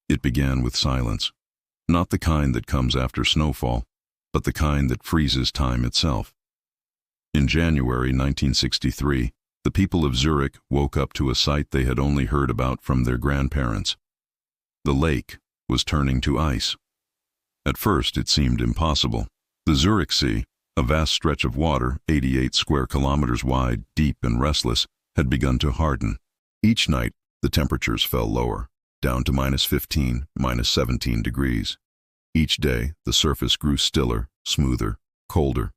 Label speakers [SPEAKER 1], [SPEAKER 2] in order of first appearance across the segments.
[SPEAKER 1] It began with silence, not the kind that comes after snowfall, but the kind that freezes time itself. In January 1963, the people of Zurich woke up to a sight they had only heard about from their grandparents. The lake was turning to ice. At first it seemed impossible. The Zurich Sea, a vast stretch of water, 88 square kilometers wide, deep and restless, had begun to harden. Each night, the temperatures fell lower, down to -15, -17 degrees. Each day, the surface grew stiller, smoother, colder.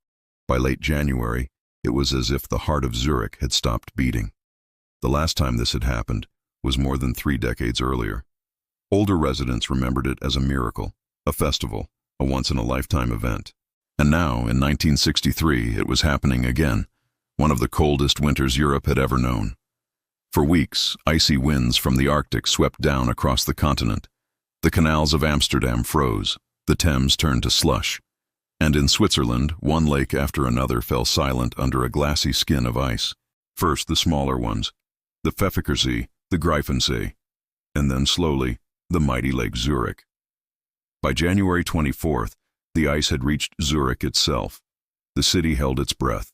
[SPEAKER 1] By late January, it was as if the heart of Zurich had stopped beating. The last time this had happened was more than 3 decades earlier. Older residents remembered it as a miracle, a festival, a once-in-a-lifetime event. And now, in 1963, it was happening again, one of the coldest winters Europe had ever known. For weeks, icy winds from the Arctic swept down across the continent. The canals of Amsterdam froze, the Thames turned to slush, and in Switzerland, one lake after another fell silent under a glassy skin of ice. First the smaller ones, the Pfäffiker, the Greifensee, and then slowly, the mighty Lake Zurich. By January 24th, the ice had reached Zurich itself. The city held its breath.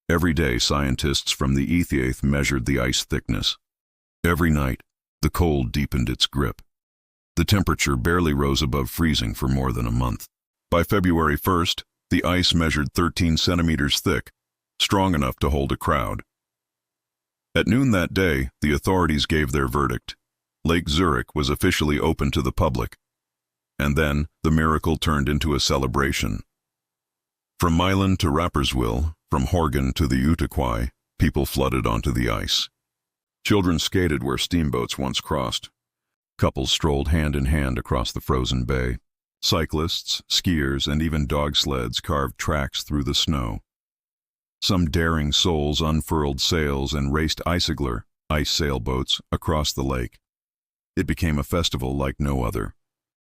[SPEAKER 1] Every day, scientists from the ETH measured the ice thickness. Every night, the cold deepened its grip. The temperature barely rose above freezing for more than a month. By February 1st, the ice measured 13 centimeters thick, strong enough to hold a crowd. At noon that day, the authorities gave their verdict. Lake Zurich was officially open to the public. And then, the miracle turned into a celebration. From Meilen to Rapperswil, from Horgen to the Utequai, people flooded onto the ice. Children skated where steamboats once crossed. Couples strolled hand in hand across the frozen bay. Cyclists, skiers, and even dog sleds carved tracks through the snow. Some daring souls unfurled sails and raced icicler, ice sailboats, across the lake. It became a festival like no other.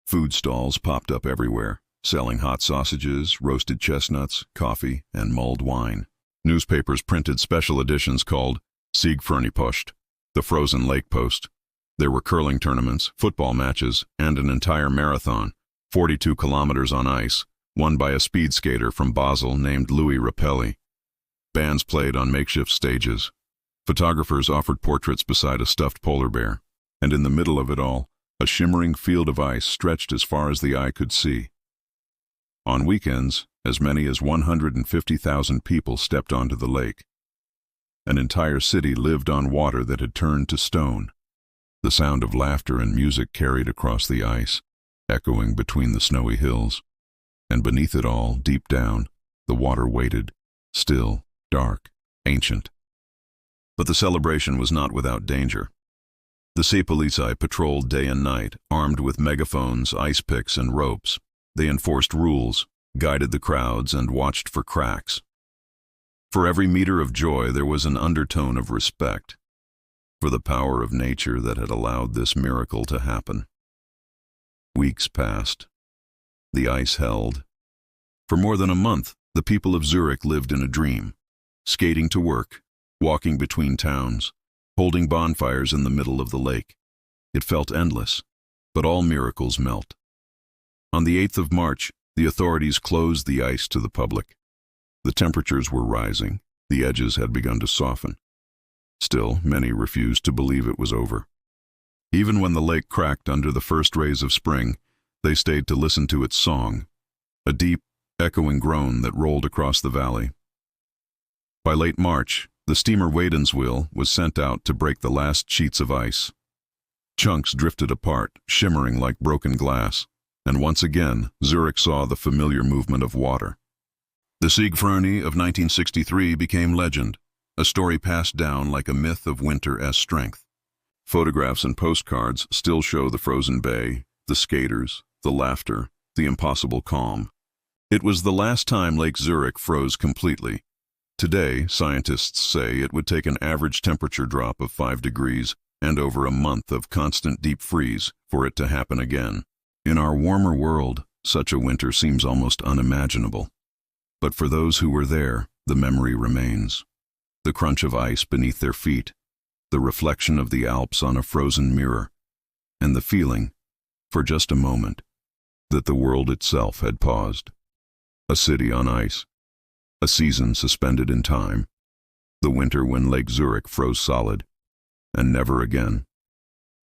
[SPEAKER 1] Food stalls popped up everywhere, selling hot sausages, roasted chestnuts, coffee, and mulled wine. Newspapers printed special editions called Siegfrönipost, the Frozen Lake Post. There were curling tournaments, football matches, and an entire marathon, 42 kilometers on ice, won by a speed skater from Basel named Louis Rapelli. Bands played on makeshift stages. Photographers offered portraits beside a stuffed polar bear. And in the middle of it all, a shimmering field of ice stretched as far as the eye could see. On weekends, as many as 150,000 people stepped onto the lake. An entire city lived on water that had turned to stone. The sound of laughter and music carried across the ice, echoing between the snowy hills. And beneath it all, deep down, the water waited, still, dark, ancient. But the celebration was not without danger. The Seepolizei patrolled day and night, armed with megaphones, ice picks, and ropes. They enforced rules, guided the crowds, and watched for cracks. For every meter of joy there was an undertone of respect for the power of nature that had allowed this miracle to happen. Weeks passed. The ice held. For more than a month, the people of Zurich lived in a dream, skating to work, walking between towns, holding bonfires in the middle of the lake. It felt endless, but all miracles melt. On the 8th of March, the authorities closed the ice to the public. The temperatures were rising, the edges had begun to soften. Still, many refused to believe it was over. Even when the lake cracked under the first rays of spring, they stayed to listen to its song, a deep, echoing groan that rolled across the valley. By late March, the steamer Wädenswil was sent out to break the last sheets of ice. Chunks drifted apart, shimmering like broken glass, and once again, Zurich saw the familiar movement of water. The Siegfröni of 1963 became legend, a story passed down like a myth of winter as strength. Photographs and postcards still show the frozen bay, the skaters, the laughter, the impossible calm. It was the last time Lake Zurich froze completely. Today, scientists say it would take an average temperature drop of 5 degrees and over a month of constant deep freeze for it to happen again. In our warmer world, such a winter seems almost unimaginable. But for those who were there, the memory remains. The crunch of ice beneath their feet, the reflection of the Alps on a frozen mirror, and the feeling, for just a moment, that the world itself had paused. A city on ice, a season suspended in time, the winter when Lake Zurich froze solid, and never again